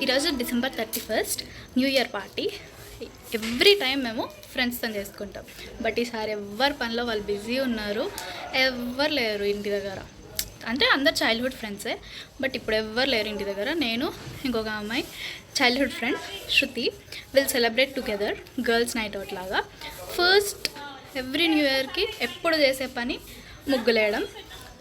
ఈరోజు December 31st new year party. Every time మేము ఫ్రెండ్స్తో చేసుకుంటాం, బట్ ఈసారి ఎవరి పనిలో వాళ్ళు బిజీ ఉన్నారు, ఎవ్వరు లేరు ఇంటి దగ్గర. అంటే అందరు చైల్డ్హుడ్ ఫ్రెండ్సే, బట్ ఇప్పుడు ఎవ్వరు లేరు ఇంటి దగ్గర. నేను ఇంకొక అమ్మాయి childhood friend Shruti will celebrate together girls night out లాగా. ఫస్ట్ ఎవ్రీ న్యూ ఇయర్కి ఎప్పుడు చేసే పని ముగ్గులేయడం.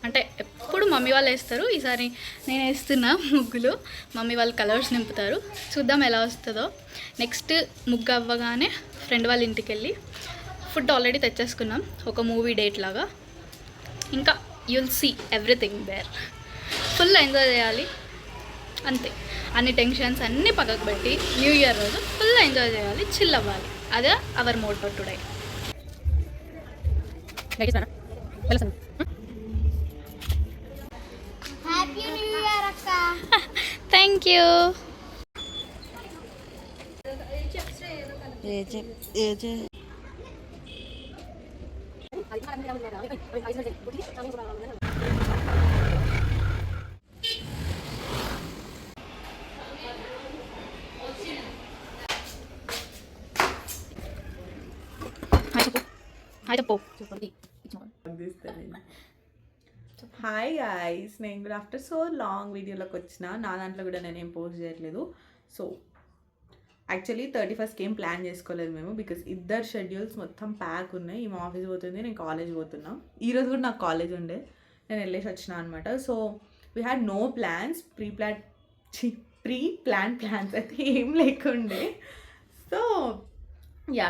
అంటే ఎప్పుడు మమ్మీ వాళ్ళు వేస్తారు, ఈసారి నేను వేస్తున్నా ముగ్గులు. మమ్మీ వాళ్ళు కలర్స్ నింపుతారు, చూద్దాం ఎలా వస్తుందో. నెక్స్ట్ ముగ్గు అవ్వగానే ఫ్రెండ్ వాళ్ళ ఇంటికి వెళ్ళి ఫుడ్ ఆల్రెడీ తెచ్చేసుకున్నాం, ఒక మూవీ డేట్ లాగా. ఇంకా you'll see everything there. Full enjoy చేయాలి అంతే. అన్ని టెన్షన్స్ అన్నీ పక్కకు పెట్టి న్యూ ఇయర్ రోజు ఫుల్ ఎంజాయ్ చేయాలి, చిల్ అవ్వాలి. అదే our motto today. Happy new year అక్క. Thank you. హాయ్ గైస్, నేను కూడా ఆఫ్టర్ సో లాంగ్ వీడియోలోకి వచ్చిన. నా దాంట్లో కూడా నేనేం పోస్ట్ చేయట్లేదు. సో యాక్చువల్లీ 31st ఏం ప్లాన్ చేసుకోలేదు మేము, బికాస్ ఇద్దరు షెడ్యూల్స్ మొత్తం ప్యాక్ ఉన్నాయి. ఈమె ఆఫీస్ పోతుంది, నేను కాలేజ్ పోతున్నా. ఈరోజు కూడా నాకు కాలేజ్ ఉండే, నేను వెళ్ళేసి వచ్చిన అనమాట. So we had no plans, pre plan plans అయితే ఏం లేకుండే. సో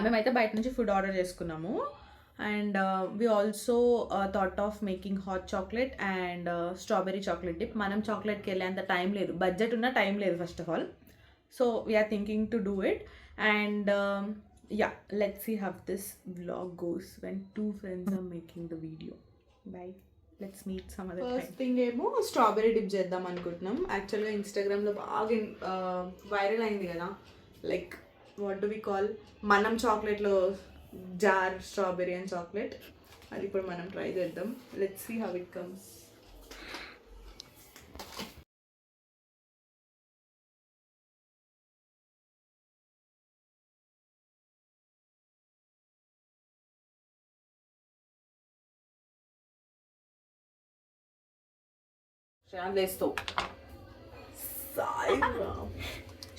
మేమైతే బయట నుంచి ఫుడ్ ఆర్డర్ చేసుకున్నాము. And we also thought of making hot chocolate and strawberry chocolate dip. మనం చాక్లెట్కి వెళ్ళేంత టైం లేదు, బడ్జెట్ ఉన్న టైం లేదు first of all. So we are thinking to do it. And let's see how this vlog goes when two friends are making the video. Bye. Let's meet some other time. First thing ఏమో strawberry dip చేద్దాం అనుకుంటున్నాం. యాక్చువల్గా ఇన్స్టాగ్రామ్లో బాగా viral అయింది కదా, like what do we call, మనం చాక్లెట్లో జార్ స్ట్రాబెరీ అండ్ చాక్లెట్. అది ఇప్పుడు మనం ట్రై చేద్దాం. Let's see how it comes.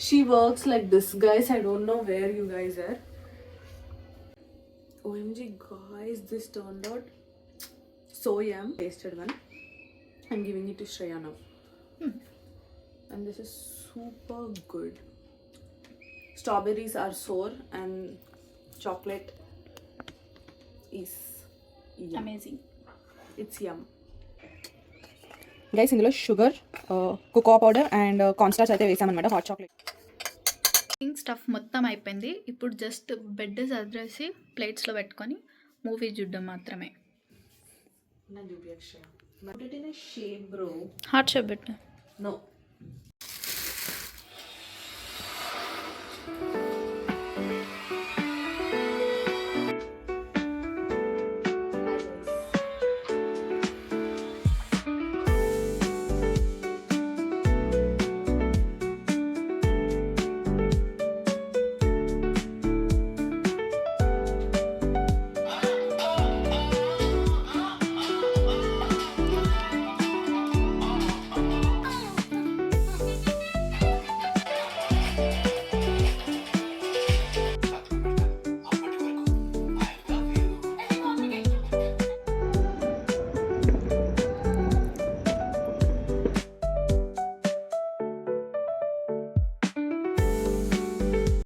She works like this, guys. I don't know where you guys are. OMG guys, this turned out so yum. Tasted one. I'm giving it to Shreya now. And this is super good. Strawberries are sour and chocolate is yum. Amazing. It's yum. Guys, ఇందులో sugar, cocoa powder and కార్న్స్టార్చ్ అయితే వేసామన్నమాట. Hot chocolate stuff మొత్తం అయిపోయింది. ఇప్పుడు just bed సర్దేసి ప్లేట్స్లో పెట్టుకొని movie చూడడం మాత్రమే. Shape bro, hot shape పెట్టు. No